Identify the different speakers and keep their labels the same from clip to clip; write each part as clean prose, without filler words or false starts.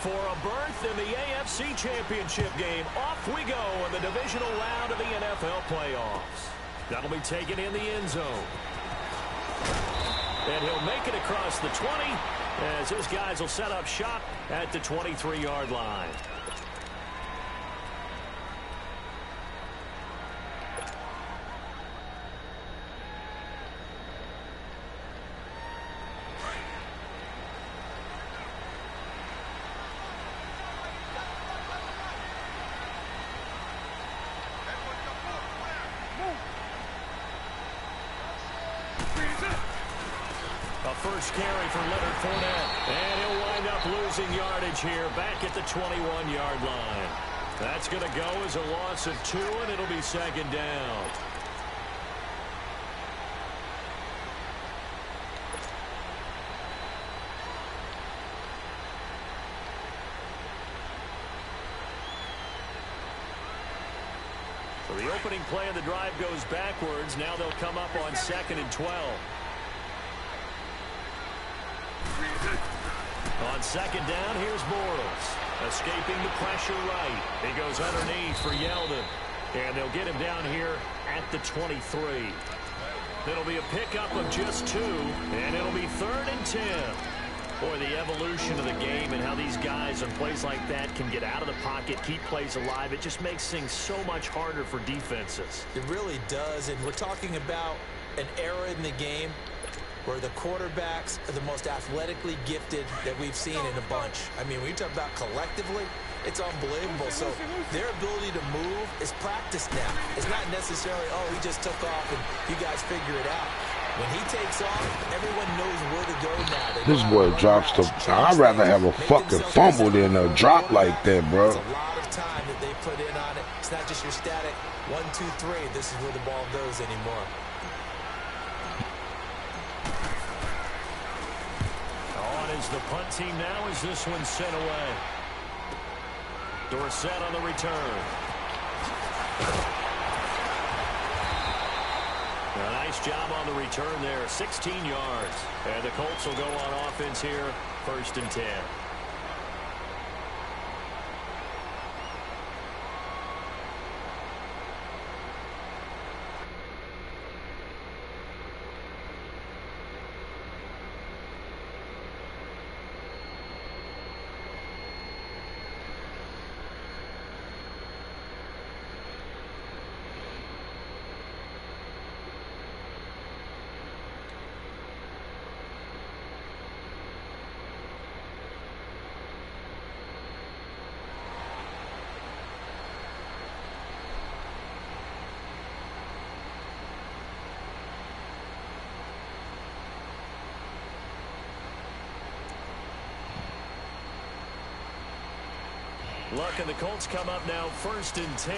Speaker 1: For a berth in the AFC Championship game, off we go in the divisional round of the NFL playoffs. That'll be taken in the end zone. And he'll make it across the 20 as his guys will set up shop at the 23-yard line. First carry for Leonard Fournette. And he'll wind up losing yardage here back at the 21-yard line. That's going to go as a loss of 2, and it'll be second down. So the opening play of the drive goes backwards. Now they'll come up on 2nd and 12. On second down, here's Bortles. Escaping the pressure right. He goes underneath for Yeldon. And they'll get him down here at the 23. It'll be a pickup of just 2, and it'll be 3rd and 10. Boy, the evolution of the game and how these guys on plays like that can get out of the pocket, keep plays alive, it just makes things so much harder for defenses.
Speaker 2: It really does, and we're talking about an era in the game where the quarterbacks are the most athletically gifted that we've seen in a bunch. I mean, when you talk about collectively, it's unbelievable. So their ability to move is practiced now. It's not necessarily, oh, he just took off and you guys figure it out. When he takes off, everyone knows where to go now.
Speaker 3: This boy drops the... I'd rather have a fucking fumble than a drop like that, bro.
Speaker 2: It's a lot of time that they put in on it. It's not just your static 1, 2, 3. This is where the ball goes anymore.
Speaker 1: As the punt team now as this one sent away. Dorsett on the return. A nice job on the return there. 16 yards. And the Colts will go on offense here. 1st and 10. Luck and the Colts come up now 1st and 10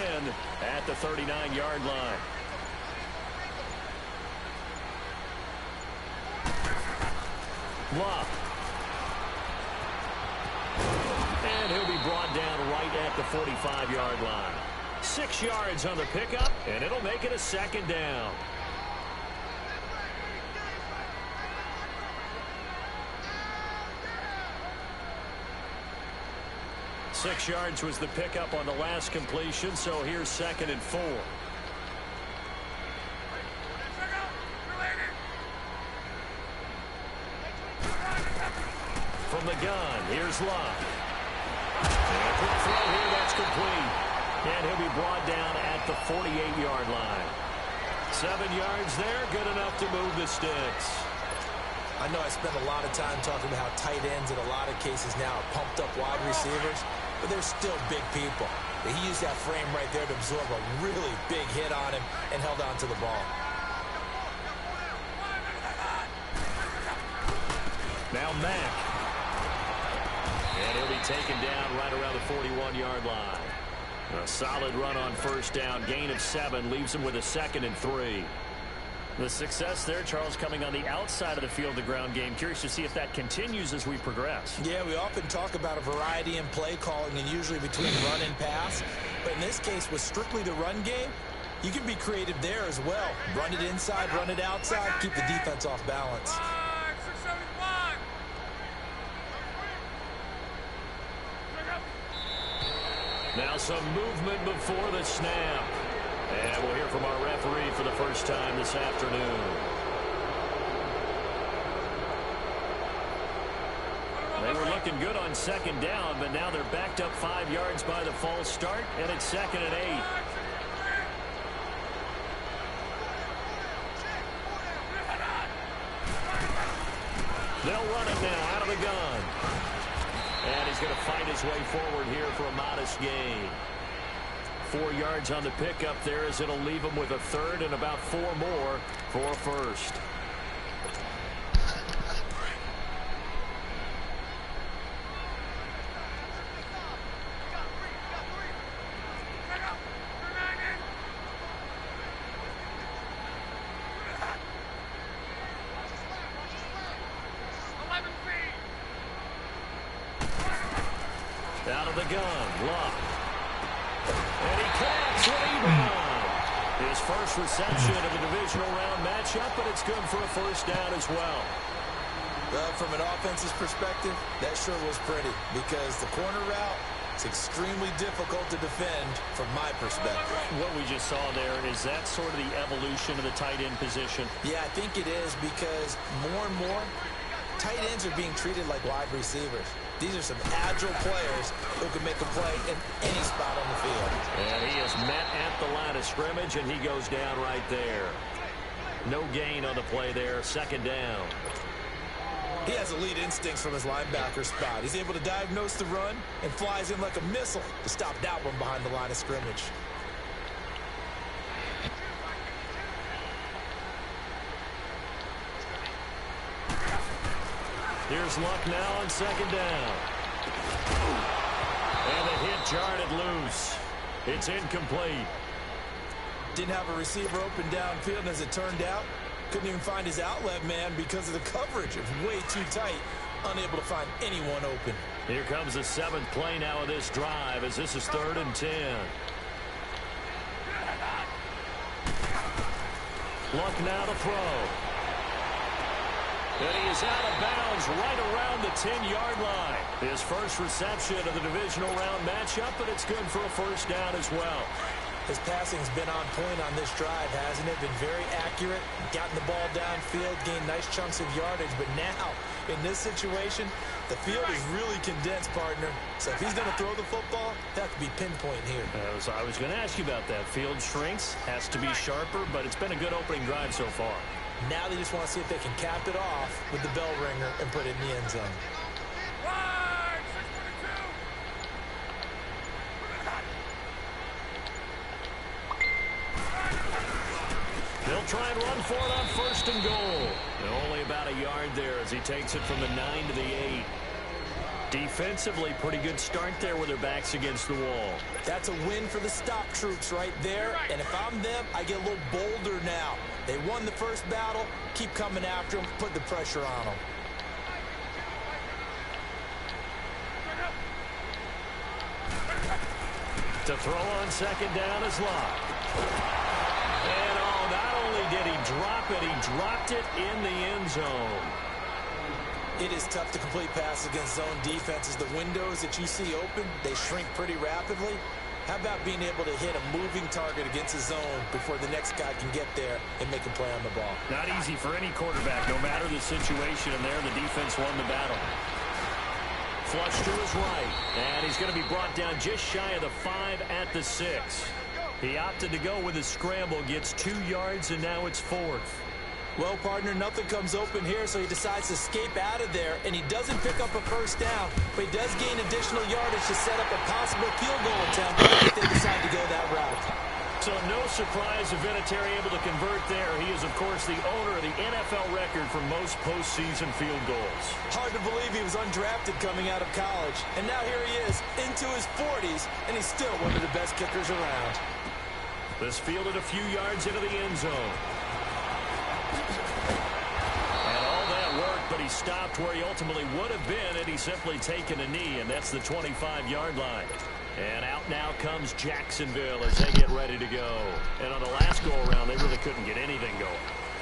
Speaker 1: at the 39-yard line. Luck. And he'll be brought down right at the 45-yard line. 6 yards on the pickup, and it'll make it a 2nd down. Six yards was the pickup on the last completion, so here's 2nd and 4. From the gun, here's Luck. And a quick throw here, that's complete. And he'll be brought down at the 48-yard line. 7 yards there, good enough to move the sticks.
Speaker 2: I know I spent a lot of time talking about how tight ends in a lot of cases now are pumped up wide receivers, but they're still big people. He used that frame right there to absorb a really big hit on him and held on to the ball.
Speaker 1: Now Mack. And he'll be taken down right around the 41-yard line. A solid run on 1st down. Gain of 7 leaves him with a 2nd and 3. The success there, Charles, coming on the outside of the field, the ground game. Curious to see if that continues as we progress.
Speaker 2: Yeah, we often talk about a variety in play calling and usually between run and pass. But in this case, with strictly the run game, you can be creative there as well. Run it inside, run it outside, keep the defense off balance.
Speaker 1: Now some movement before the snap. And we'll hear from our referee for the first time this afternoon. They were looking good on second down, but now they're backed up 5 yards by the false start, and it's 2nd and 8. They'll run it now out of the gun. And he's going to fight his way forward here for a modest gain. 4 yards on the pickup there as it'll leave him with a third and about 4 more for a first. Out of the gun, Luck. And he catches the rebound. His first reception of the divisional round matchup, but it's good for a first down as well.
Speaker 2: Well, from an offense's perspective, that sure was pretty because the corner route is extremely difficult to defend from my perspective.
Speaker 1: What we just saw there, is that sort of the evolution of the tight end position?
Speaker 2: Yeah, I think it is because more and more, tight ends are being treated like wide receivers. These are some agile players who can make a play in any spot on the field.
Speaker 1: And he is met at the line of scrimmage, and he goes down right there. No gain on the play there, 2nd down.
Speaker 2: He has elite instincts from his linebacker spot. He's able to diagnose the run and flies in like a missile to stop that one behind the line of scrimmage.
Speaker 1: Here's Luck now on 2nd down. And the hit jarred it loose. It's incomplete.
Speaker 2: Didn't have a receiver open downfield, and as it turned out, couldn't even find his outlet man because of the coverage. It was way too tight, unable to find anyone open.
Speaker 1: Here comes the 7th play now of this drive as this is 3rd and 10. Luck now to throw. And he is out of bounds right around the 10-yard line. His first reception of the divisional round matchup, but it's good for a first down as well.
Speaker 2: His passing's been on point on this drive, hasn't it? Been very accurate, gotten the ball downfield, gained nice chunks of yardage. But now, in this situation, the field is really condensed, partner. So if he's going to throw the football, that could be pinpoint here.
Speaker 1: I was going to ask you about that. Field shrinks, has to be sharper, but it's been a good opening drive so far.
Speaker 2: Now they just want to see if they can cap it off with the bell ringer and put it in the end zone.
Speaker 1: They'll try and run for it on 1st and goal. And only about a yard there as he takes it from the 9 to the 8. Defensively, pretty good start there with their backs against the wall.
Speaker 2: That's a win for the stop troops right there. And if I'm them, I get a little bolder now. They won the first battle. Keep coming after them. Put the pressure on them.
Speaker 1: To throw on 2nd down is Luck. And not only did he drop it, he dropped it in the end zone.
Speaker 2: It is tough to complete passes against zone defenses. The windows that you see open, they shrink pretty rapidly. How about being able to hit a moving target against a zone before the next guy can get there and make a play on the ball?
Speaker 1: Not easy for any quarterback, no matter the situation, and there the defense won the battle. Flush to his right, and he's going to be brought down just shy of the 5 at the 6. He opted to go with his scramble, gets 2 yards, and now it's 4th.
Speaker 2: Well, partner, nothing comes open here, so he decides to escape out of there, and he doesn't pick up a first down, but he does gain additional yardage to set up a possible field goal attempt if they decide to go that route.
Speaker 1: So no surprise if Vinatieri able to convert there. He is, of course, the owner of the NFL record for most postseason field goals.
Speaker 2: Hard to believe he was undrafted coming out of college, and now here he is into his 40s, and he's still one of the best kickers around.
Speaker 1: This fielded a few yards into the end zone. And all that worked, but he stopped where he ultimately would have been had he simply taken a knee, and that's the 25-yard line. And out now comes Jacksonville as they get ready to go. And on the last go-around, they really couldn't get anything going.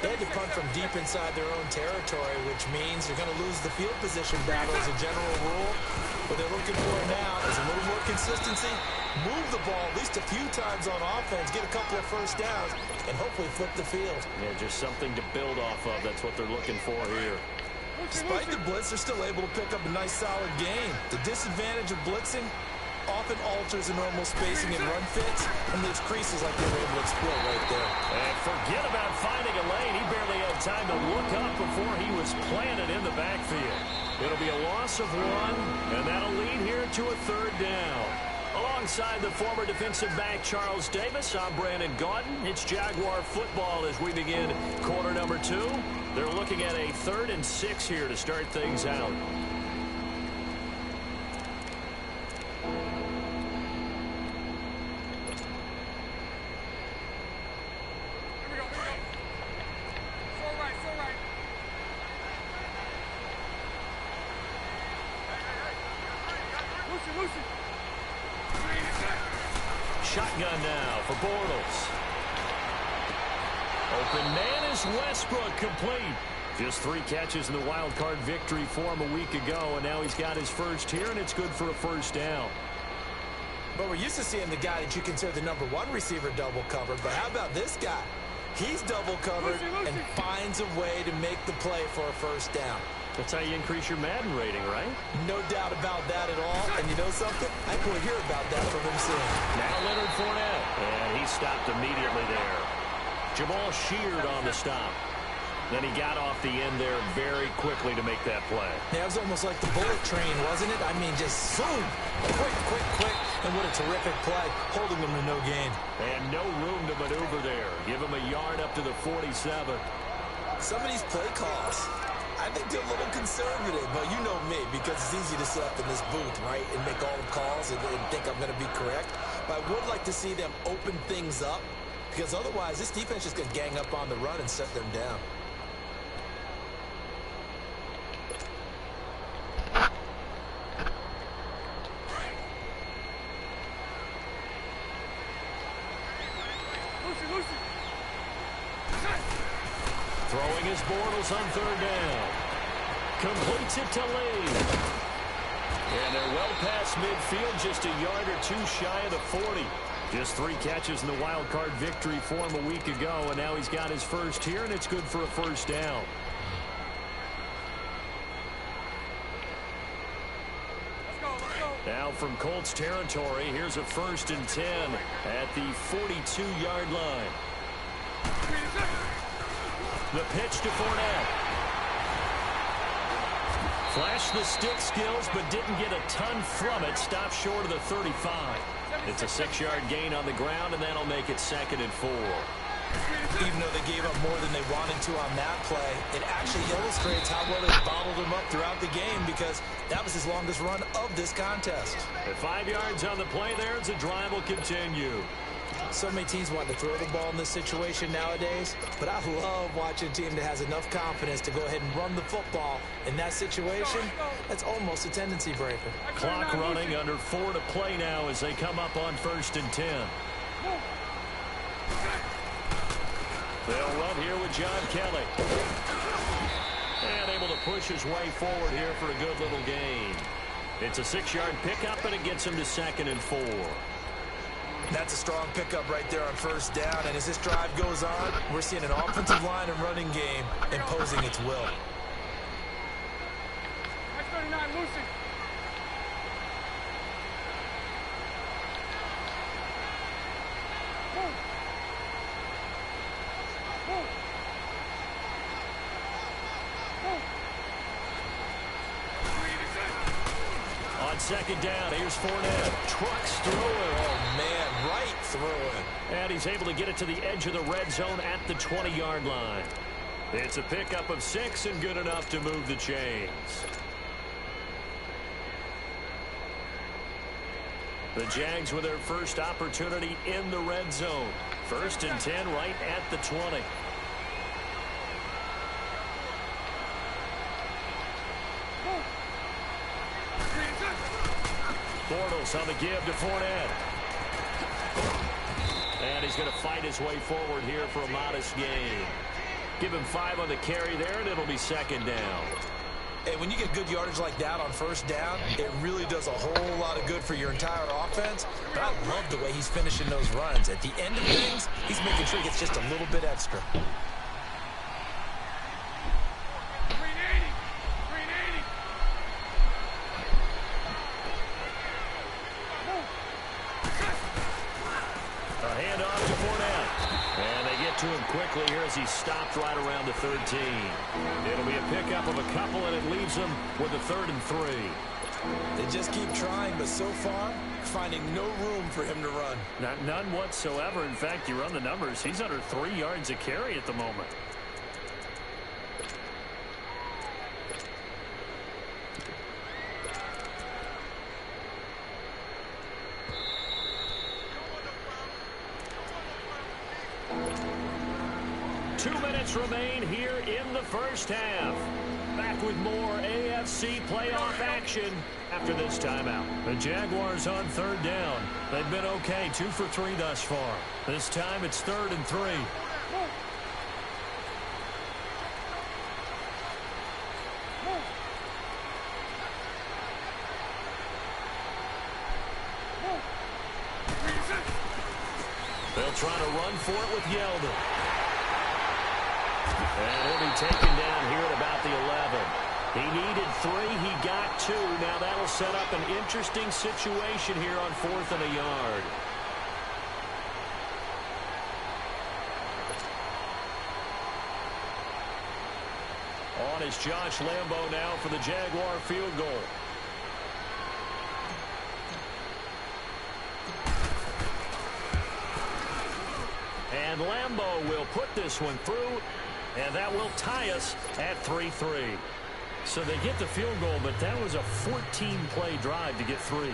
Speaker 2: They had to punt from deep inside their own territory, which means you're going to lose the field position battle as a general rule. What they're looking for now is a little more consistency, move the ball at least a few times on offense, get a couple of first downs, and hopefully flip the field.
Speaker 1: Yeah, just something to build off of. That's what they're looking for here.
Speaker 2: Despite the blitz, they're still able to pick up a nice, solid gain. The disadvantage of blitzing often alters the normal spacing and run fits and leaves creases like they were able to exploit right there.
Speaker 1: And forget about finding a lane. He barely had time to look up before he was planted in the backfield. It'll be a loss of 1, and that'll lead here to a 3rd down. Alongside the former defensive back Charles Davis, I'm Brandon Gaudin. It's Jaguar football as we begin quarter number 2. They're looking at a 3rd and 6 here to start things out. Shotgun now for Bortles. Open man is Westbrook, complete. Just 3 catches in the wild card victory for him a week ago, and now he's got his first here, and it's good for a 1st down.
Speaker 2: But we're used to seeing the guy that you consider the #1 receiver double covered. But how about this guy? He's double covered and finds a way to make the play for a 1st down.
Speaker 1: That's how you increase your Madden rating, right?
Speaker 2: No doubt about that at all. And you know something? I will hear about that from him soon.
Speaker 1: Now Leonard Fournette, and he stopped immediately there. Jamal sheared on the stop. Then he got off the end there very quickly to make that play.
Speaker 2: Yeah, it was almost like the bullet train, wasn't it? I mean, just zoom. Quick. And what a terrific play, holding him to no gain.
Speaker 1: And no room to maneuver there. Give him a yard up to the 47.
Speaker 2: Some of these play calls, I think they're a little conservative, but you know me, because it's easy to sit up in this booth, right, and make all the calls and think I'm going to be correct. But I would like to see them open things up, because otherwise this defense is going to gang up on the run and set them down.
Speaker 1: Throwing his Bortles on 3rd down. Completes it to Lee. And they're well past midfield, just a yard or 2 shy of the 40. Just 3 catches in the wild card victory for him a week ago, and now he's got his first here, and it's good for a 1st down. Now from Colts territory, here's a 1st and 10 at the 42-yard line. The pitch to Fournette. Flashed the stick skills, but didn't get a ton from it. Stopped short of the 35. It's a 6-yard gain on the ground, and that'll make it 2nd and 4.
Speaker 2: Even though they gave up more than they wanted to on that play, it actually illustrates how well they bottled him up throughout the game, because that was his longest run of this contest.
Speaker 1: At 5 yards on the play there, the drive will continue.
Speaker 2: So many teams want to throw the ball in this situation nowadays, but I love watching a team that has enough confidence to go ahead and run the football. In that situation, that's almost a tendency breaker.
Speaker 1: Clock running, under 4 to play now as they come up on 1st and 10. They'll run here with John Kelly. And able to push his way forward here for a good little gain. It's a 6-yard pickup, and it gets him to 2nd and 4.
Speaker 2: That's a strong pickup right there on 1st down, and as this drive goes on, we're seeing an offensive line and running game imposing its will.
Speaker 4: That's 39, Lucy.
Speaker 1: On 2nd down, here's Fournette. Trucks through it.
Speaker 2: Oh, man, right through it.
Speaker 1: And he's able to get it to the edge of the red zone at the 20-yard line. It's a pickup of 6 and good enough to move the chains. The Jags with their first opportunity in the red zone. 1st and 10 right at the 20. Bortles on the give to Fournette. And he's going to fight his way forward here for a modest gain. Give him 5 on the carry there, and it'll be second down.
Speaker 2: Hey, when you get good yardage like that on first down, it really does a whole lot of good for your entire offense. But I love the way he's finishing those runs. At the end of things, he's making sure he gets just a little bit extra.
Speaker 1: To him quickly here as he stopped right around the 13. It'll be a pickup of a couple, and it leaves him with a 3rd and 3.
Speaker 2: They just keep trying, but so far, finding no room for him to run.
Speaker 4: None whatsoever. In fact, you run the numbers. He's under 3 yards a carry at the moment.
Speaker 1: Remain here in the first half. Back with more AFC playoff action after this timeout. The Jaguars on 3rd down. They've been okay, 2 for 3 thus far. This time it's 3rd and 3. They'll try to run for it with Yeldon. And he'll be taken down here at about the 11. He needed 3. He got 2. Now that'll set up an interesting situation here on 4th and a yard. On is Josh Lambo now for the Jaguar field goal. And Lambo will put this one through. And that will tie us at 3-3. So they get the field goal, but that was a 14-play drive to get 3.
Speaker 2: You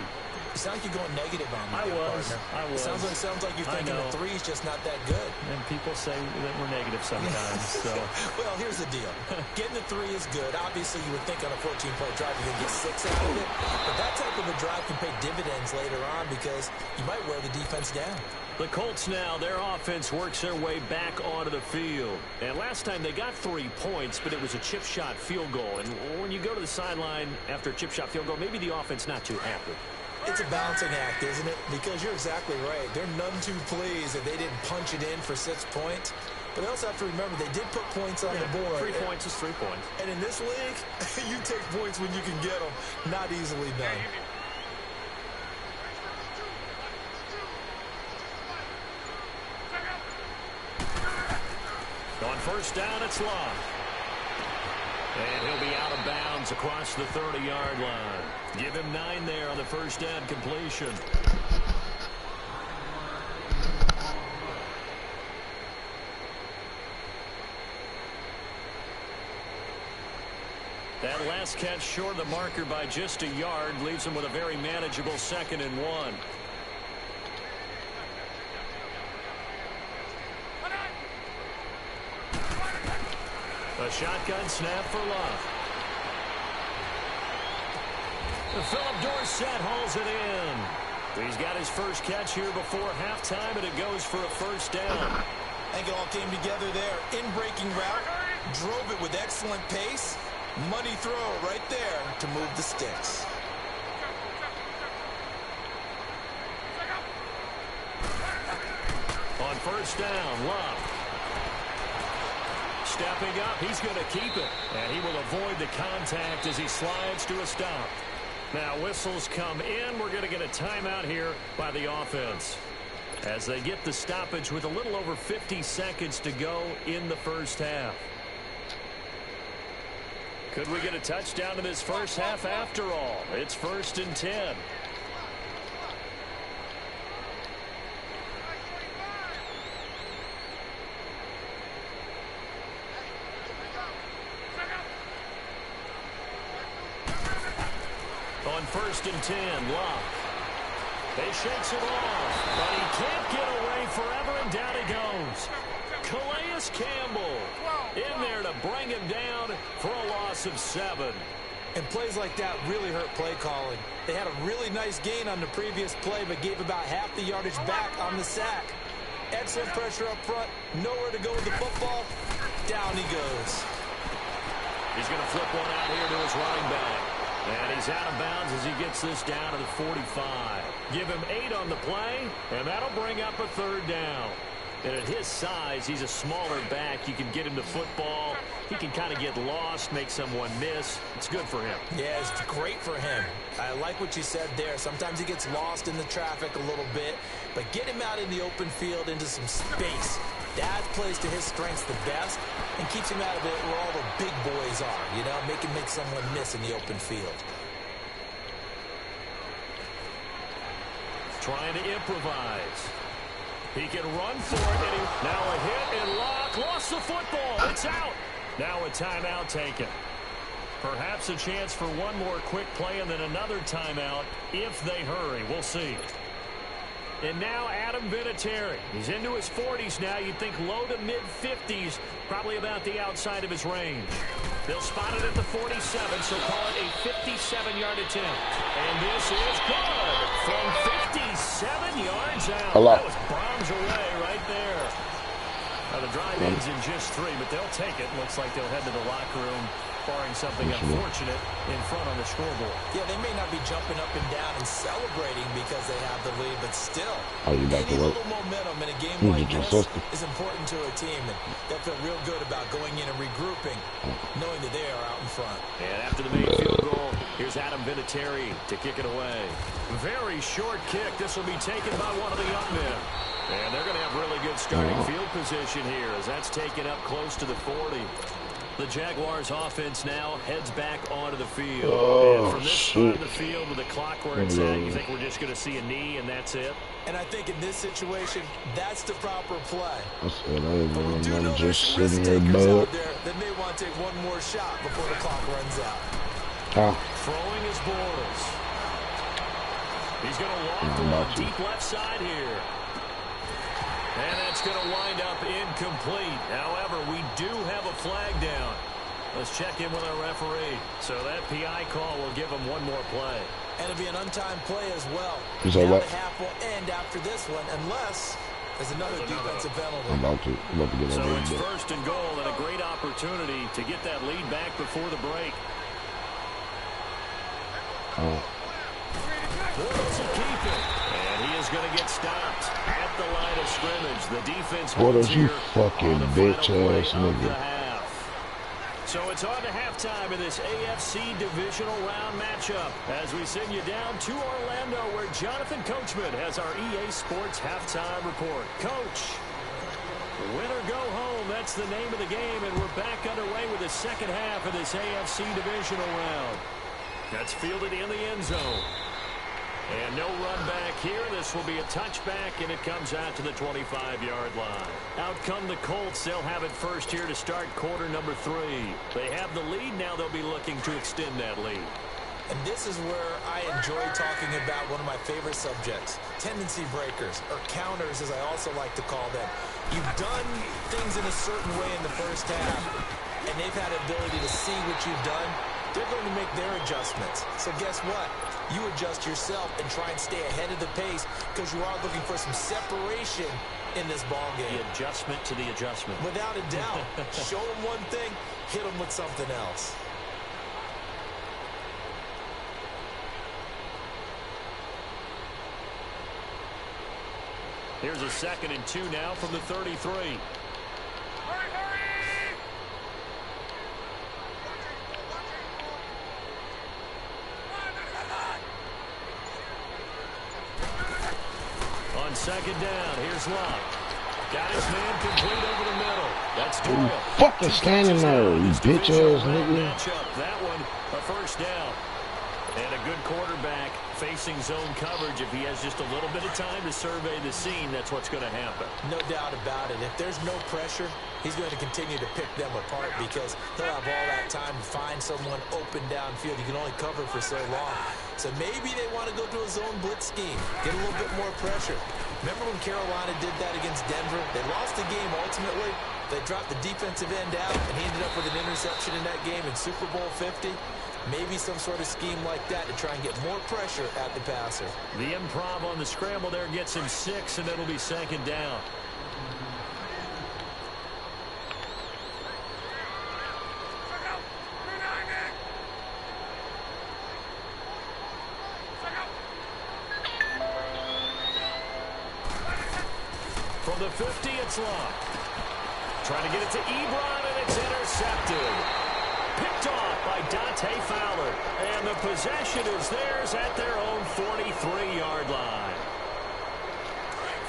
Speaker 2: sound like you're going negative on me.
Speaker 4: I was.
Speaker 2: Sounds like you're thinking the 3's just not that good.
Speaker 4: And people say that we're negative sometimes. So.
Speaker 2: Well, here's the deal. Getting the 3 is good. Obviously, you would think on a 14-play drive you're going to get 6 out of it. But that type of a drive can pay dividends later on because you might wear the defense down.
Speaker 1: The Colts now, their offense works their way back onto the field. And last time they got 3 points, but it was a chip shot field goal. And when you go to the sideline after a chip shot field goal, maybe the offense not too happy.
Speaker 2: It's a balancing act, isn't it? Because you're exactly right. They're none too pleased that they didn't punch it in for 6 points. But they also have to remember they did put points on the board.
Speaker 4: 3 points is 3 points.
Speaker 2: And in this league, you take points when you can get them. Not easily done.
Speaker 1: On first down, it's Love. And he'll be out of bounds across the 30-yard line. Give him 9 there on the first down completion. That last catch short of the marker by just a yard leaves him with a very manageable 2nd and 1. A shotgun snap for Love. Philip Dorsett hauls it in. He's got his first catch here before halftime, and it goes for a first down.
Speaker 2: I think it all came together there. In-breaking route, drove it with excellent pace. Money throw right there to move the sticks.
Speaker 1: On first down, Love. Stepping up, he's going to keep it. And he will avoid the contact as he slides to a stop. Now whistles come in. We're going to get a timeout here by the offense as they get the stoppage with a little over 50 seconds to go in the first half. Could we get a touchdown in this first half after all? It's 1st and 10. On 1st and 10, Love. They shakes it off, but he can't get away forever, and down he goes. Calais Campbell in there to bring him down for a loss of 7.
Speaker 2: And plays like that really hurt play calling. They had a really nice gain on the previous play, but gave about half the yardage back on the sack. Excellent pressure up front, nowhere to go with the football. Down he goes.
Speaker 1: He's going to flip one out here to his running back. And he's out of bounds as he gets this down to the 45. Give him 8 on the play, and that'll bring up a 3rd down. And at his size, he's a smaller back. You can get him the football. He can kind of get lost, make someone miss. It's good for him.
Speaker 2: Yeah, it's great for him. I like what you said there. Sometimes he gets lost in the traffic a little bit, but get him out in the open field into some space. That plays to his strengths the best and keeps him out of it where all the big boys are, you know, make someone miss in the open field.
Speaker 1: Trying to improvise. He can run for it. Now a hit and lock. Lost the football. It's out. Now a timeout taken. Perhaps a chance for one more quick play and then another timeout if they hurry. We'll see. And now Adam Vinatieri. He's into his 40s now. You'd think low to mid-50s, probably about the outside of his range. They'll spot it at the 47, so call it a 57-yard attempt. And this is good from 57 yards out. That was bombs away right there. Now the drive ends in just 3, but they'll take it. Looks like they'll head to the locker room, barring something unfortunate in front on the scoreboard.
Speaker 2: Yeah, they may not be jumping up and down and celebrating because they have the lead, but still,
Speaker 3: any
Speaker 2: little momentum in a game like this is important to a team, and they'll feel real good about going in and regrouping, knowing that they are out in front.
Speaker 1: And after the main field goal, here's Adam Vinatieri to kick it away. Very short kick. This will be taken by one of the young men. And they're going to have really good starting field position here as that's taken up close to the 40. The Jaguars offense now heads back onto the field. And from this side of the field with the clock where it's at, you think we're just going to see a knee and that's it?
Speaker 2: And I think in this situation, that's the proper play.
Speaker 3: I said, I'm just
Speaker 2: sitting here, bud. That may want to take one more shot before the clock runs out.
Speaker 1: Throwing his Bortles. He's going to walk the one deep left side here. And that's going to wind up incomplete. However, we do have a flag down. Let's check in with our referee. So that PI call will give him one more play.
Speaker 2: And it'll be an untimed play as well.
Speaker 3: Now
Speaker 2: the half will end after this one, unless there's another defensive penalty.
Speaker 3: I'm about to get
Speaker 1: so it's 1st and goal and a great opportunity to get that lead back before the break. Bortles will keep it. And he is going to get stopped at the line of scrimmage. The defense holds here
Speaker 3: fucking bitch ass nigga.
Speaker 1: So it's on to halftime in this AFC divisional round matchup as we send you down to Orlando where Jonathan Coachman has our EA Sports halftime report. Coach, win or go home, that's the name of the game, and we're back underway with the second half of this AFC divisional round. That's fielded in the end zone. And no run back here. This will be a touchback, and it comes out to the 25-yard line. Out come the Colts. They'll have it first here to start quarter number 3. They have the lead. Now they'll be looking to extend that lead.
Speaker 2: And this is where I enjoy talking about one of my favorite subjects, tendency breakers, or counters, as I also like to call them. You've done things in a certain way in the first half, and they've had the ability to see what you've done. They're going to make their adjustments. So guess what? You adjust yourself and try and stay ahead of the pace because you are looking for some separation in this ball game.
Speaker 1: The adjustment to the adjustment.
Speaker 2: Without a doubt. Show them one thing, hit them with something else.
Speaker 1: Here's a 2nd and 2 now from the 33. On 2nd down, here's Locke. Got his man complete over the middle. That's Doyle.
Speaker 3: Fucking standing there, you bitch ass nigga.
Speaker 1: That one, a 1st down. And a good quarterback facing zone coverage. If he has just a little bit of time to survey the scene, that's what's going to happen.
Speaker 2: No doubt about it. If there's no pressure, he's going to continue to pick them apart because he'll have all that time to find someone open downfield. You can only cover for so long. So maybe they want to go to a zone blitz scheme, get a little bit more pressure. Remember when Carolina did that against Denver? They lost the game ultimately. They dropped the defensive end out, and he ended up with an interception in that game in Super Bowl 50. Maybe some sort of scheme like that to try and get more pressure at the passer.
Speaker 1: The improv on the scramble there gets him 6, and it'll be 2nd down. From the 50, it's Luck. Trying to get it to Ebron, and it's intercepted. Picked off by Dante Fowler. And the possession is theirs at their own 43-yard line.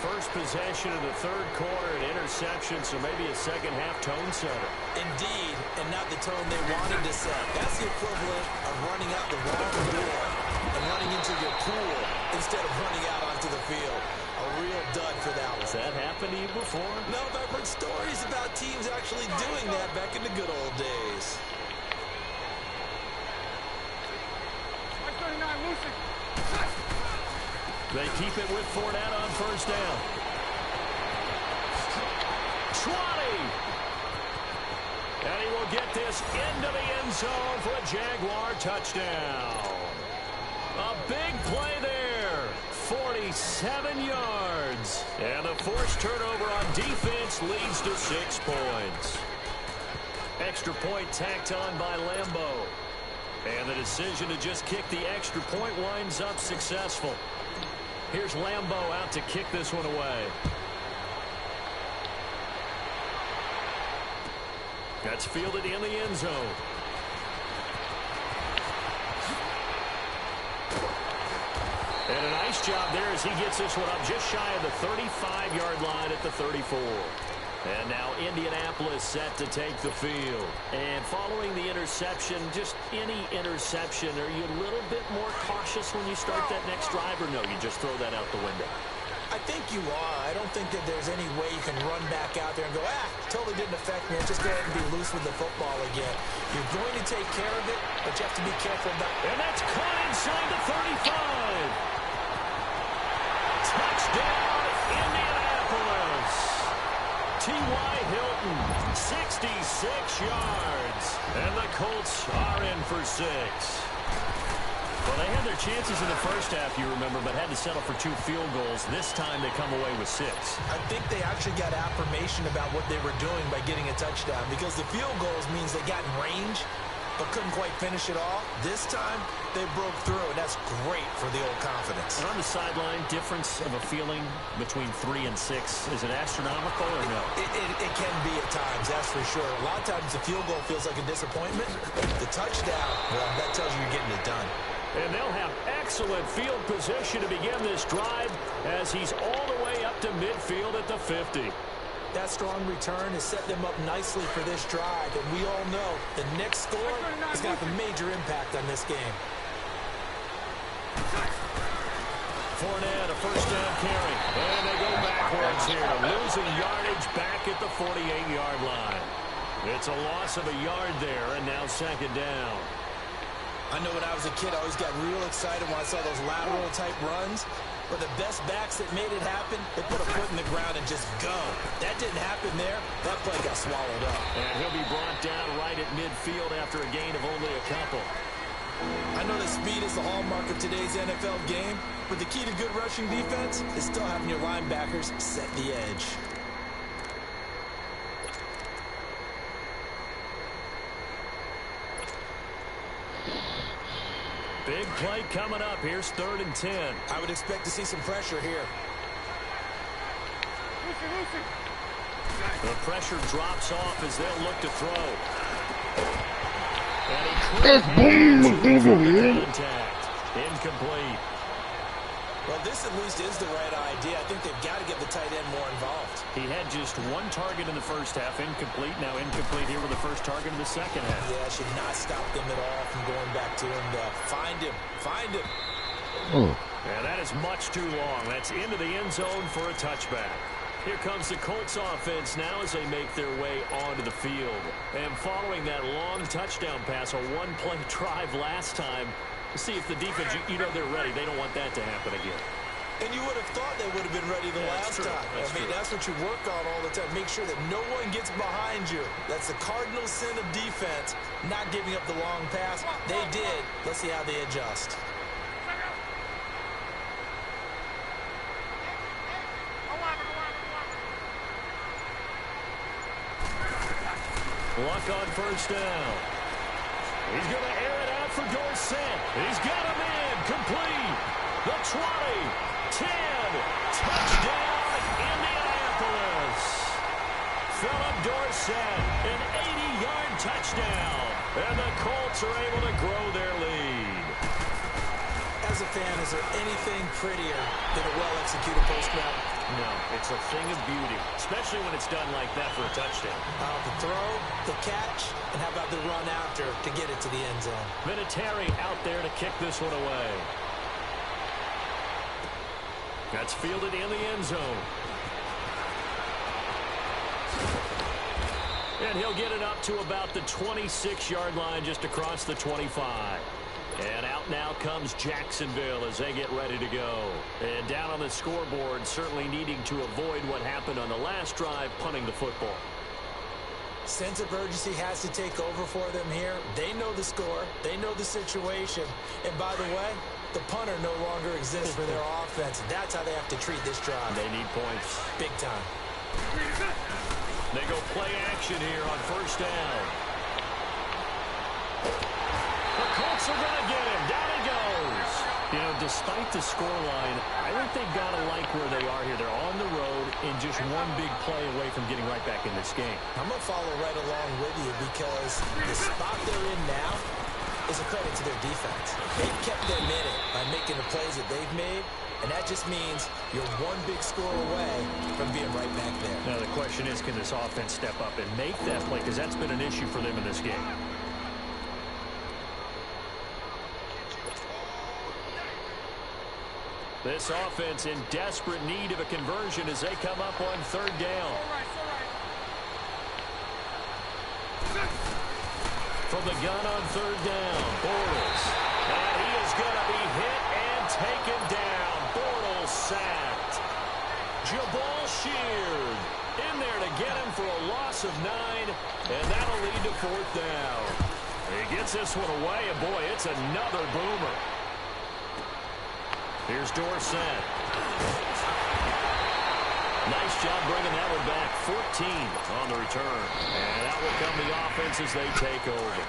Speaker 1: First possession of the third quarter, an interception, so maybe a second-half tone setter.
Speaker 2: Indeed, and not the tone they wanted to set. That's the equivalent of running out the wrong door and running into your pool instead of running out onto the field. A real dud for that one.
Speaker 1: Has that happened to you before?
Speaker 2: No, but I've heard stories about teams actually doing that back in the good old days.
Speaker 1: They keep it with Fournette on first down. 20. And he will get this into the end zone for a Jaguar touchdown. A big play there. 47 yards. And the forced turnover on defense leads to 6 points. Extra point tacked on by Lambeau. And the decision to just kick the extra point winds up successful. Here's Lambeau out to kick this one away. That's fielded in the end zone. And a nice job there as he gets this one up just shy of the 35-yard line at the 34. And now Indianapolis set to take the field. And following the interception, just any interception, are you a little bit more cautious when you start that next drive, or no, you just throw that out the window?
Speaker 2: I think you are. I don't think that there's any way you can run back out there and go, totally didn't affect me. Just go ahead and be loose with the football again. You're going to take care of it, but you have to be careful about it.
Speaker 1: And that's caught inside the 35. Touchdown, Indianapolis. T.Y. Hilton, 66 yards. And the Colts are in for 6. Well, they had their chances in the first half, you remember, but had to settle for 2 field goals. This time they come away with 6.
Speaker 2: I think they actually got affirmation about what they were doing by getting a touchdown, because the field goals means they got in range but couldn't quite finish it all. This time, they broke through, and that's great for the old confidence.
Speaker 1: And on the sideline, difference of a feeling between 3 and 6, is it astronomical or no?
Speaker 2: It can be at times, that's for sure. A lot of times the field goal feels like a disappointment. The touchdown, well, that tells you you're getting it done.
Speaker 1: And they'll have excellent field position to begin this drive as he's all the way up to midfield at the 50.
Speaker 2: That strong return has set them up nicely for this drive, and we all know the next score is going to have a major impact on this game.
Speaker 1: Fournette, a first down carry, and they go backwards here, losing yardage back at the 48-yard line. It's a loss of a yard there, and now second down.
Speaker 2: I know when I was a kid, I always got real excited when I saw those lateral-type runs. But the best backs that made it happen, they put a foot in the ground and just go. That didn't happen there. That play got swallowed up.
Speaker 1: And he'll be brought down right at midfield after a gain of only a couple.
Speaker 2: I know that speed is the hallmark of today's NFL game, but the key to good rushing defense is still having your linebackers set the edge.
Speaker 1: Big play coming up. Here's 3rd and 10.
Speaker 2: I would expect to see some pressure here.
Speaker 1: The pressure drops off as they'll look to throw. And contact. Incomplete.
Speaker 2: Well, this at least is the right idea. I think they've got to get the tight end more involved.
Speaker 1: He had just 1 target in the first half. Incomplete. Now incomplete here with the first target in the second half.
Speaker 2: Yeah, should not stop them at all from going back to him. Find him. Find him.
Speaker 1: And that is much too long. That's into the end zone for a touchback. Here comes the Colts offense now as they make their way onto the field. And following that long touchdown pass, a 1-play drive last time, to see if the defense, you know they're ready. They don't want that to happen again.
Speaker 2: And you would have thought they would have been ready the last time. That's what you work on all the time. Make sure that no one gets behind you. That's the cardinal sin of defense, not giving up the long pass. They did. Let's see how they adjust.
Speaker 1: Luck on first down. He's going to air it out for Dorsett. He's got him in. Complete. The 20. 10. Touchdown, Indianapolis. Philip Dorsett, an 80-yard touchdown. And the Colts are able to grow their lead.
Speaker 2: As a fan, is there anything prettier than a well-executed post route?
Speaker 1: No, it's a thing of beauty, especially when it's done like that for a touchdown.
Speaker 2: The throw, the catch, and how about the run after to get it to the end zone?
Speaker 1: Vinatieri out there to kick this one away. That's fielded in the end zone. And he'll get it up to about the 26-yard line just across the 25. And out now comes Jacksonville as they get ready to go. And down on the scoreboard, certainly needing to avoid what happened on the last drive, punting the football.
Speaker 2: Sense of urgency has to take over for them here. They know the score. They know the situation. And by the way, the punter no longer exists for their offense. That's how they have to treat this drive.
Speaker 1: They need points.
Speaker 2: Big time.
Speaker 1: They go play action here on first down. The Colts are going to get him. Down he goes. You know, despite the scoreline, I think they've got to like where they are here. They're on the road and just one big play away from getting right back in this game.
Speaker 2: I'm going to follow right along with you because the spot they're in now is a credit to their defense. They've kept them in it by making the plays that they've made, and that just means you're one big score away from being right back there.
Speaker 1: Now the question is, can this offense step up and make that play? Because that's been an issue for them in this game. This offense in desperate need of a conversion as they come up on third down. From the gun on third down, Bortles. And he is going to be hit and taken down. Bortles sacked. Jabal Sheard in there to get him for a loss of 9, and that'll lead to fourth down. He gets this one away, and boy, it's another boomer. Here's Dorsett. Nice job bringing that one back. 14 on the return. And that will come the offense as they take over.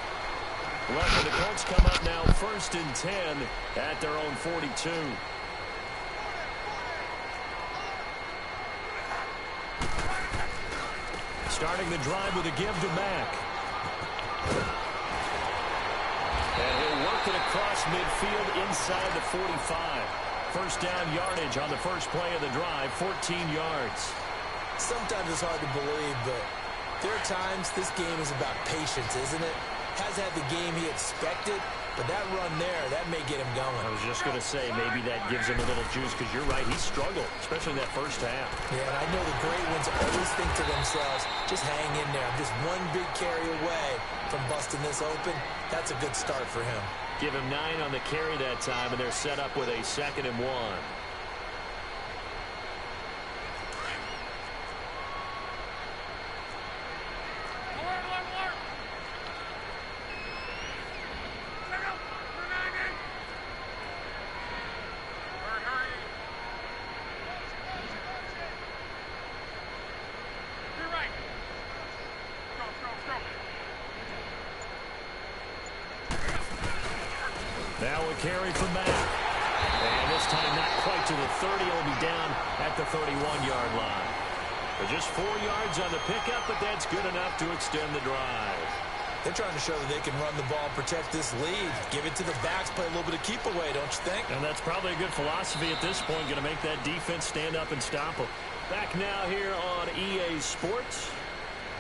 Speaker 1: Left for the Colts come up now 1st and 10 at their own 42. Starting the drive with a give to Mack. And he'll work it across midfield inside the 45. First down yardage on the first play of the drive, 14 yards.
Speaker 2: Sometimes it's hard to believe, but there are times this game is about patience, isn't it? Has had the game he expected, but that run there, that may get him going.
Speaker 1: I was just going to say, maybe that gives him a little juice, because you're right, he struggled, especially in that first half.
Speaker 2: Yeah, and I know the great ones always think to themselves, just hang in there. I'm just one big carry away from busting this open. That's a good start for him.
Speaker 1: Give him 9 on the carry that time, and they're set up with a 2nd and 1. Now a carry from Mack. And this time not quite to the 30. It'll be down at the 31-yard line. But just 4 yards on the pickup, but that's good enough to extend the drive.
Speaker 2: They're trying to show that they can run the ball, protect this lead. Give it to the backs, play a little bit of keep away, don't you think?
Speaker 1: And that's probably a good philosophy at this point. Going to make that defense stand up and stop them. Back now here on EA Sports.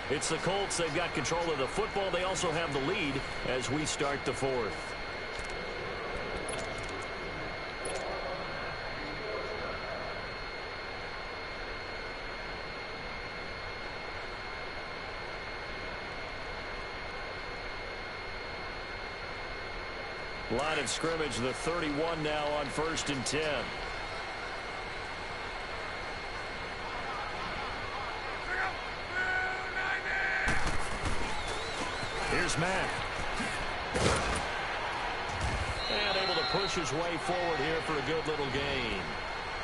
Speaker 1: It's the Colts. They've got control of the football. They also have the lead as we start the fourth. Line of scrimmage, the 31 now on 1st and 10. Here's Mack. And able to push his way forward here for a good little gain.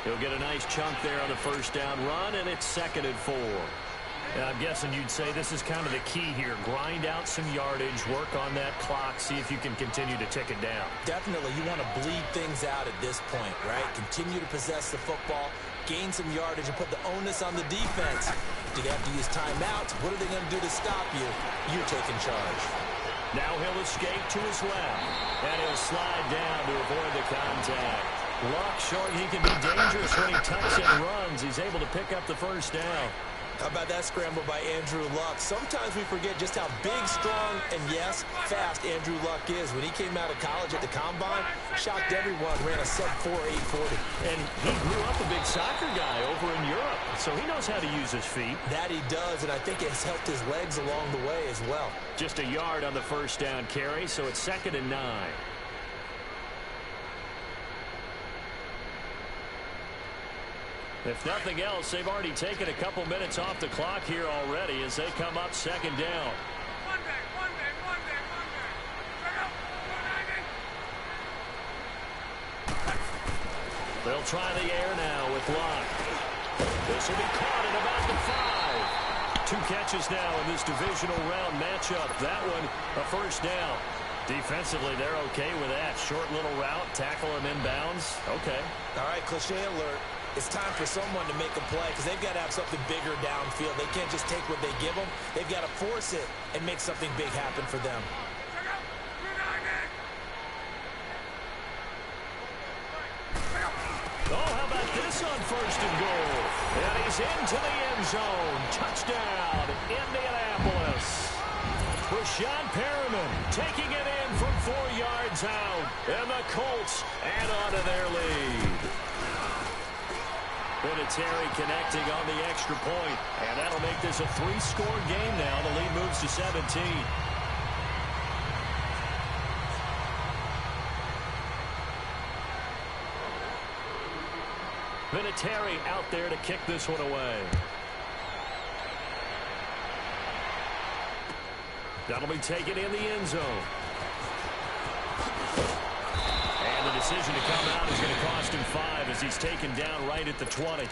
Speaker 1: He'll get a nice chunk there on the first down run, and it's 2nd and 4.
Speaker 4: And I'm guessing you'd say this is kind of the key here. Grind out some yardage, work on that clock, see if you can continue to tick it down.
Speaker 2: Definitely, you want to bleed things out at this point, right? Continue to possess the football, gain some yardage, and put the onus on the defense. Do you have to use timeouts? What are they going to do to stop you? You're taking charge.
Speaker 1: Now he'll escape to his left, and he'll slide down to avoid the contact.
Speaker 4: Luck showing he can be dangerous when he tucks and runs. He's able to pick up the first down.
Speaker 2: How about that scramble by Andrew Luck? Sometimes we forget just how big, strong, and, yes, fast Andrew Luck is. When he came out of college at the Combine, shocked everyone, ran a sub-4 840.
Speaker 4: And he grew up a big soccer guy over in Europe, so he knows how to use his feet.
Speaker 2: That he does, and I think it's helped his legs along the way as well.
Speaker 1: Just a yard on the first down carry, so it's 2nd and 9. If nothing else, they've already taken a couple minutes off the clock here already as they come up 2nd down. They'll try the air now with Locke. This will be caught at about the 5. 2 catches now in this divisional round matchup. That one, a first down. Defensively, they're okay with that. Short little route, tackle him inbounds. Okay.
Speaker 2: All right, cliche alert. It's time for someone to make a play because they've got to have something bigger downfield. They can't just take what they give them. They've got to force it and make something big happen for them.
Speaker 1: Oh, how about this on 1st and goal? And he's into the end zone. Touchdown, Indianapolis. Rashawn Perriman taking it in from 4 yards out. And the Colts add on to their lead. Vinatieri connecting on the extra point, and that'll make this a 3-score game now. The lead moves to 17. Vinatieri out there to kick this one away. That'll be taken in the end zone. And the decision to come out is going to cost him 5 as he's taken down right at the 20.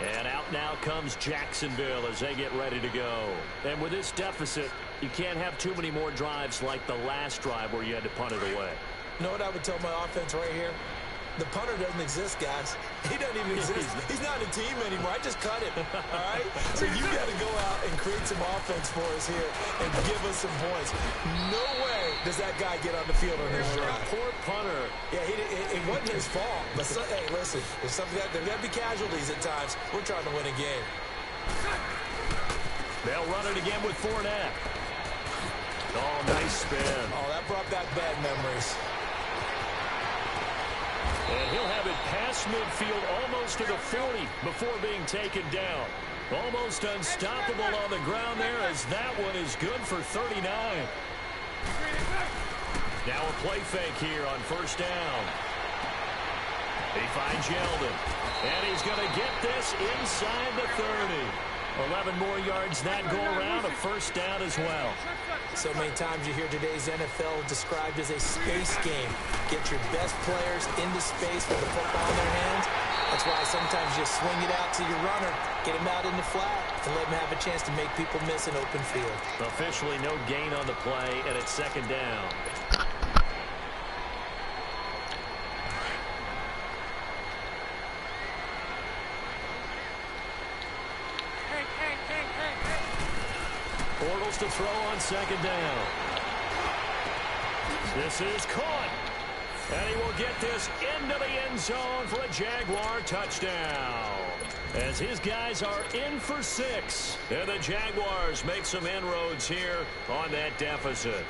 Speaker 1: And out now comes Jacksonville as they get ready to go. And with this deficit, you can't have too many more drives like the last drive where you had to punt it away.
Speaker 2: You know what I would tell my offense right here? The punter doesn't exist, guys. He doesn't even exist. He's not a team anymore. I just cut him, all right? So you got to go out and create some offense for us here and give us some points. No way does that guy get on the field on this drive.
Speaker 1: Poor punter.
Speaker 2: Yeah, it wasn't his fault. But, hey, listen, there's got to be casualties at times. We're trying to win a game.
Speaker 1: They'll run it again with Fournette. Oh, nice spin.
Speaker 2: Oh, that brought back bad memories.
Speaker 1: And he'll have it past midfield almost to the 40 before being taken down. Almost unstoppable on the ground there as that one is good for 39. Now a play fake here on 1st down. He finds Yeldon. And he's going to get this inside the 30. 11 more yards that go around, a first down as well.
Speaker 2: So many times you hear today's NFL described as a space game. Get your best players into space with the football in their hands. That's why sometimes you swing it out to your runner, get him out in the flat, and let him have a chance to make people miss an open field.
Speaker 1: Officially no gain on the play, and it's 2nd down. Bortles to throw on 2nd down. This is caught. And he will get this into the end zone for a Jaguar touchdown. As his guys are in for 6. And the Jaguars make some inroads here on that deficit.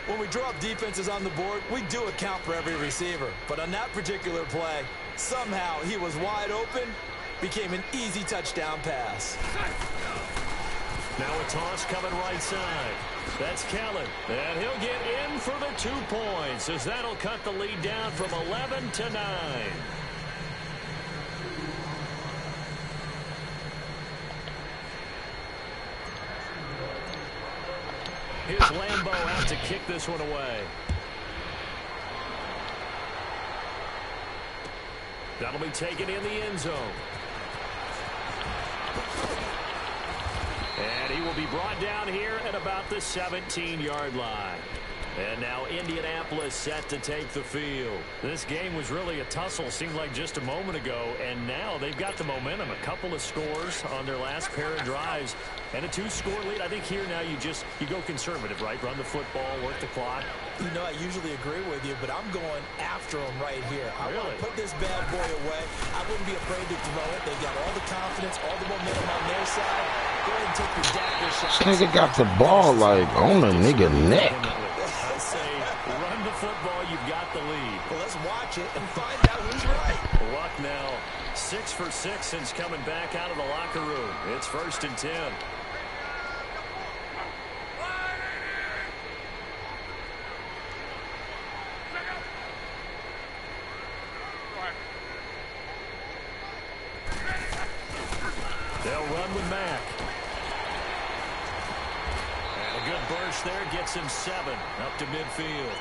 Speaker 2: When we draw up defenses on the board, we do account for every receiver. But on that particular play, somehow he was wide open, became an easy touchdown pass.
Speaker 1: Now a toss coming right side. That's Kellen. And he'll get in for the 2 points as that'll cut the lead down from 11 to 9. Here's Lambeau out to kick this one away. That'll be taken in the end zone. And And he will be brought down here at about the 17-yard line. And now Indianapolis set to take the field. This game was really a tussle, seemed like just a moment ago, and now they've got the momentum. A couple of scores on their last pair of drives and a 2-score lead. I think here now you go conservative, right? Run the football, work the clock.
Speaker 2: You know, I usually agree with you, but I'm going after him right here. I want to put this bad boy away. I wouldn't be afraid to throw it. They've got all the confidence, all the momentum on their side. Go ahead and take your dagger shot.
Speaker 3: This nigga got the ball like on the nigga neck.
Speaker 1: I say run the football, you've got the lead.
Speaker 2: Well, let's watch it and find out who's right.
Speaker 1: Luck now 6 for 6 since coming back out of the locker room. It's 1st and 10. They'll run with Mack. And a good burst there gets him 7 up to midfield.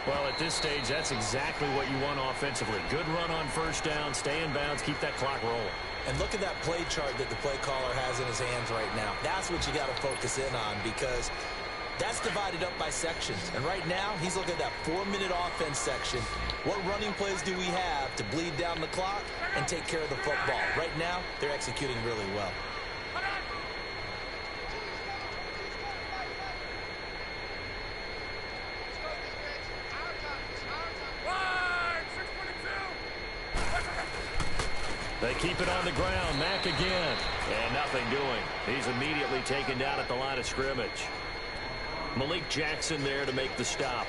Speaker 1: Well, at this stage, that's exactly what you want offensively. Good run on 1st down, stay in bounds, keep that clock rolling.
Speaker 2: And look at that play chart that the play caller has in his hands right now. That's what you got to focus in on, because that's divided up by sections. And right now, he's looking at that 4-minute offense section. What running plays do we have to bleed down the clock and take care of the football? Right now, they're executing really well.
Speaker 1: They keep it on the ground. Mack again. And nothing doing. He's immediately taken down at the line of scrimmage. Malik Jackson there to make the stop.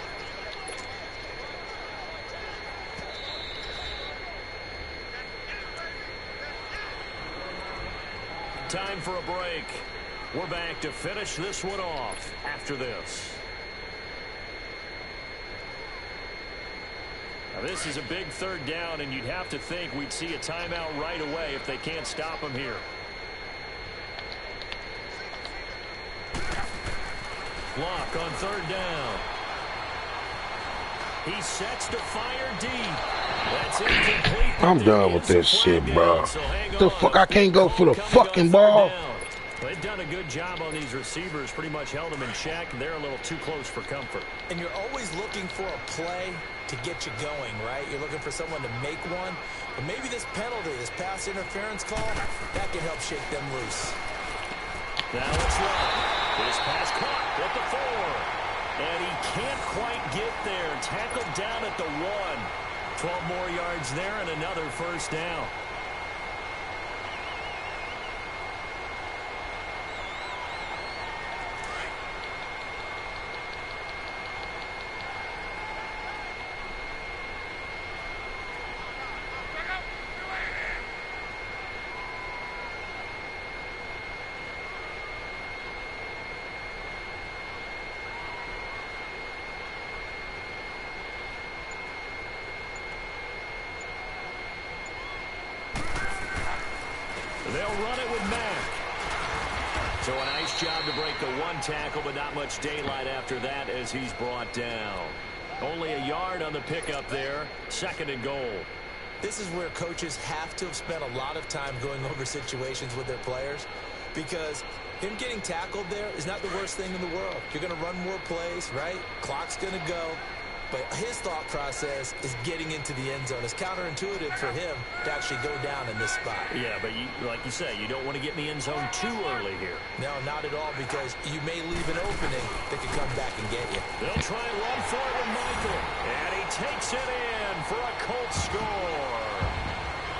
Speaker 1: Time for a break. We're back to finish this one off after this. Now, this is a big 3rd down, and you'd have to think we'd see a timeout right away if they can't stop him here. Lock on 3rd down. He sets to fire deep. That's incomplete.
Speaker 3: I'm done with this shit, bro. The fuck, I can't go for the fucking ball.
Speaker 1: They've done a good job on these receivers, pretty much held them in check. They're a little too close for comfort.
Speaker 2: And you're always looking for a play to get you going, right? You're looking for someone to make one. But maybe this penalty, this pass interference call, that can help shake them loose.
Speaker 1: Now it's Love. This pass caught at the 4. And he can't quite get there. Tackled down at the 1. 12 more yards there and another 1st down. They'll run it with Mack. So a nice job to break the 1 tackle, but not much daylight after that as he's brought down. Only a yard on the pickup there. 2nd and goal.
Speaker 2: This is where coaches have to have spent a lot of time going over situations with their players, because him getting tackled there is not the worst thing in the world. You're going to run more plays, right? Clock's going to go. But his thought process is getting into the end zone. It's counterintuitive for him to actually go down in this spot.
Speaker 1: Yeah, but like you say, you don't want to get in the end zone too early here.
Speaker 2: No, not at all, because you may leave an opening that could come back and get you.
Speaker 1: They'll try and run for it with Michael. And he takes it in for a Colts score.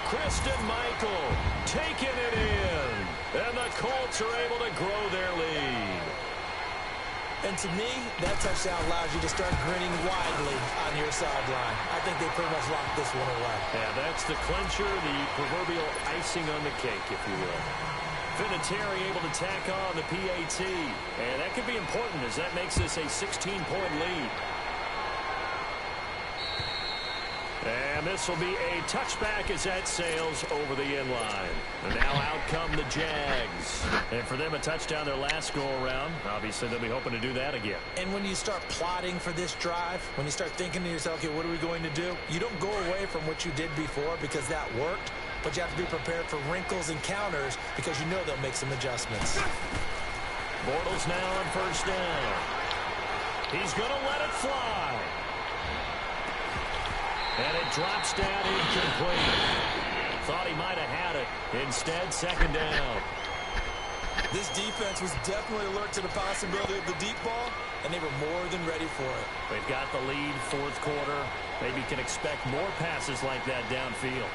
Speaker 1: Kristen Michael taking it in. And the Colts are able to grow their lead.
Speaker 2: And to me, that touchdown allows you to start grinning widely on your sideline. I think they pretty much locked this one away.
Speaker 1: Yeah, that's the clincher, the proverbial icing on the cake, if you will. Vinatieri able to tack on the PAT. And that could be important as that makes this a 16-point lead. And this will be a touchback as that sails over the inline. And now out come the Jags. And for them, a touchdown their last go-around. Obviously, they'll be hoping to do that again.
Speaker 2: And when you start plotting for this drive, when you start thinking to yourself, okay, what are we going to do? You don't go away from what you did before because that worked. But you have to be prepared for wrinkles and counters because you know they'll make some adjustments.
Speaker 1: Bortles now on first down. He's going to let it fly. And it drops down incomplete. Thought he might have had it. Instead, second down.
Speaker 2: This defense was definitely alert to the possibility of the deep ball, and they were more than ready for it.
Speaker 1: They've got the lead, fourth quarter. Maybe can expect more passes like that downfield.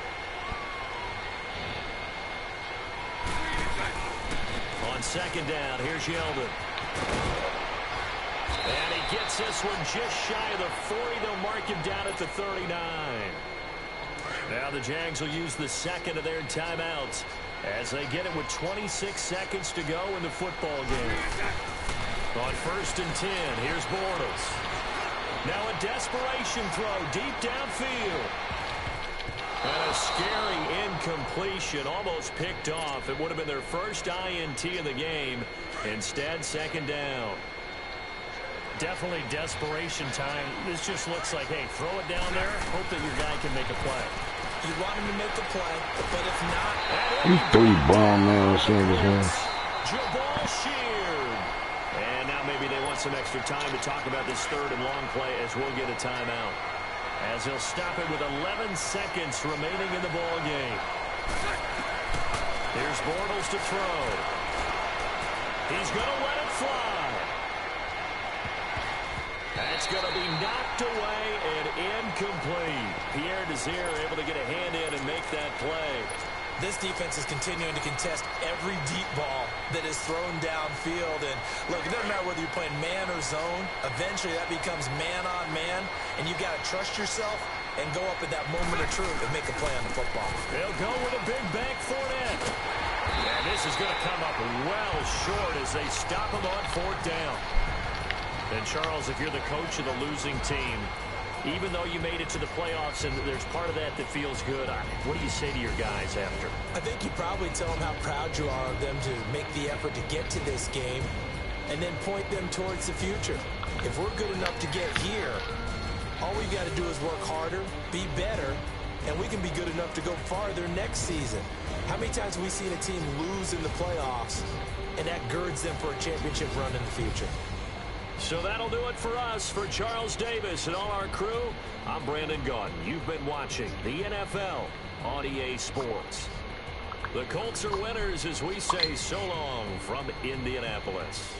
Speaker 1: On second down, here's Yeldon. And he gets this one just shy of the 40. They'll mark him down at the 39. Now the Jags will use the second of their timeouts as they get it with 26 seconds to go in the football game. On first and 10, here's Bortles. Now a desperation throw deep downfield. And a scary incompletion, almost picked off. It would have been their first INT of the game. Instead, second down.
Speaker 4: Definitely desperation time. This just looks like, hey, throw it down there, hope that your guy can make a play.
Speaker 2: You want him to make the play, but if not...
Speaker 3: You three bum ass niggas, man.
Speaker 1: Jabal sheared. And now maybe they want some extra time to talk about this third and long play as we'll get a timeout. As he'll stop it with 11 seconds remaining in the ball game. Here's Bortles to throw. He's going to let it fly. That's going to be knocked away and incomplete. Pierre Desir able to get a hand in and make that play.
Speaker 2: This defense is continuing to contest every deep ball that is thrown downfield. And look, it doesn't matter whether you're playing man or zone. Eventually that becomes man on man. And you got to trust yourself and go up at that moment of truth and make a play on the football.
Speaker 1: They'll go with a big bank for it. And this is going to come up well short as they stop him on fourth down. And Charles, if you're the coach of the losing team, even though you made it to the playoffs and there's part of that feels good, what do you say to your guys after?
Speaker 2: I think you probably tell them how proud you are of them to make the effort to get to this game and then point them towards the future. If we're good enough to get here, all we've got to do is work harder, be better, and we can be good enough to go farther next season. How many times have we seen a team lose in the playoffs and that girds them for a championship run in the future?
Speaker 1: So that'll do it for us. For Charles Davis and all our crew, I'm Brandon Gaudin. You've been watching the NFL on EA Sports. The Colts are winners as we say so long from Indianapolis.